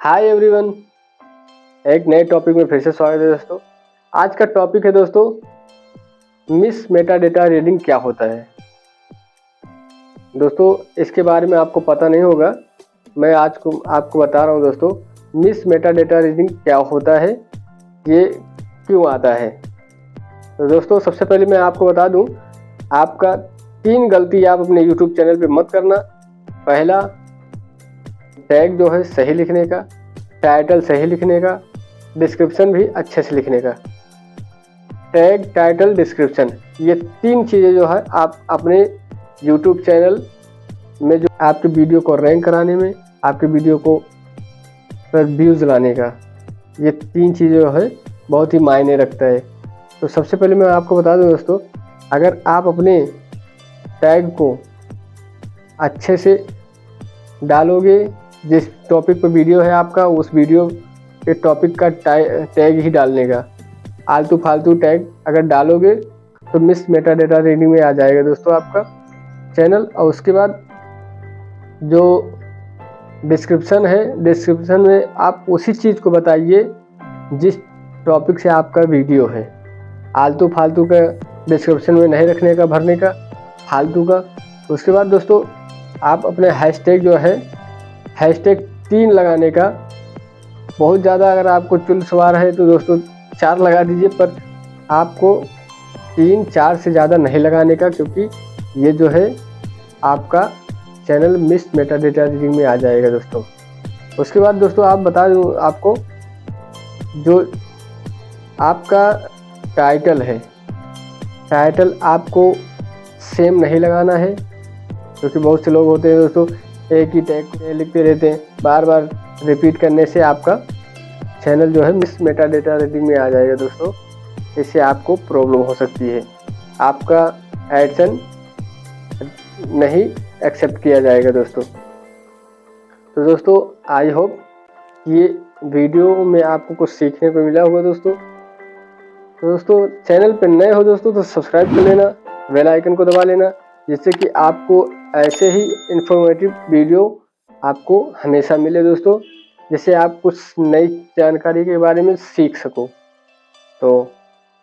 Hi everyone, एक नए topic में फिर से स्वागत है दोस्तों। आज का टॉपिक है दोस्तों मिस मेटा डेटा रीडिंग क्या होता है। दोस्तों इसके बारे में आपको पता नहीं होगा, मैं आज को आपको बता रहा हूँ दोस्तों मिस मेटा डेटा रीडिंग क्या होता है, ये क्यों आता है। तो दोस्तों सबसे पहले मैं आपको बता दूँ, आपका 3 गलती आप अपने यूट्यूब चैनल पे मत करना। पहला, टैग जो है सही लिखने का, टाइटल सही लिखने का, डिस्क्रिप्शन भी अच्छे से लिखने का। टैग, टाइटल, डिस्क्रिप्शन, ये 3 चीज़ें जो है आप अपने यूट्यूब चैनल में जो आपके वीडियो को रैंक कराने में, आपके वीडियो को पर व्यूज़ लाने का, ये 3 चीज़ें जो है बहुत ही मायने रखता है। तो सबसे पहले मैं आपको बता दूं दोस्तों, अगर आप अपने टैग को अच्छे से डालोगे, जिस टॉपिक पर वीडियो है आपका उस वीडियो के टॉपिक का टैग ही डालने का, आलतू फालतू टैग अगर डालोगे तो मिस मेटा डेटा रीडिंग में आ जाएगा दोस्तों आपका चैनल। और उसके बाद जो डिस्क्रिप्शन है, डिस्क्रिप्शन में आप उसी चीज़ को बताइए जिस टॉपिक से आपका वीडियो है। आलतू फालतू का डिस्क्रिप्शन में नहीं रखने का, भरने का फालतू का। उसके बाद दोस्तों आप अपने हैशटैग जो है, हैशटैग 3 लगाने का। बहुत ज़्यादा अगर आपको चुल सवार है तो दोस्तों 4 लगा दीजिए, पर आपको 3-4 से ज़्यादा नहीं लगाने का, क्योंकि ये जो है आपका channel miss Meta data reading में आ जाएगा दोस्तों। उसके बाद दोस्तों आप बता दूँ आपको, जो आपका टाइटल है, टाइटल आपको सेम नहीं लगाना है, क्योंकि बहुत से लोग होते हैं दोस्तों एक ही टैग लिखते रहते हैं। बार बार रिपीट करने से आपका चैनल जो है मिस मेटा डेटा रीडिंग में आ जाएगा दोस्तों। इससे आपको प्रॉब्लम हो सकती है, आपका एडसन नहीं एक्सेप्ट किया जाएगा दोस्तों। तो दोस्तों आई होप ये वीडियो में आपको कुछ सीखने को मिला होगा दोस्तों। तो दोस्तों चैनल पर नए हो दोस्तों तो सब्सक्राइब कर लेना, बेल आइकन को दबा लेना, जिससे कि आपको ऐसे ही इंफॉर्मेटिव वीडियो आपको हमेशा मिले दोस्तों, जिससे आप कुछ नई जानकारी के बारे में सीख सको। तो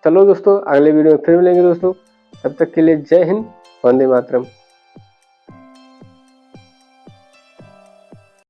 चलो दोस्तों अगले वीडियो में फिर मिलेंगे दोस्तों, तब तक के लिए जय हिंद, वंदे मातरम।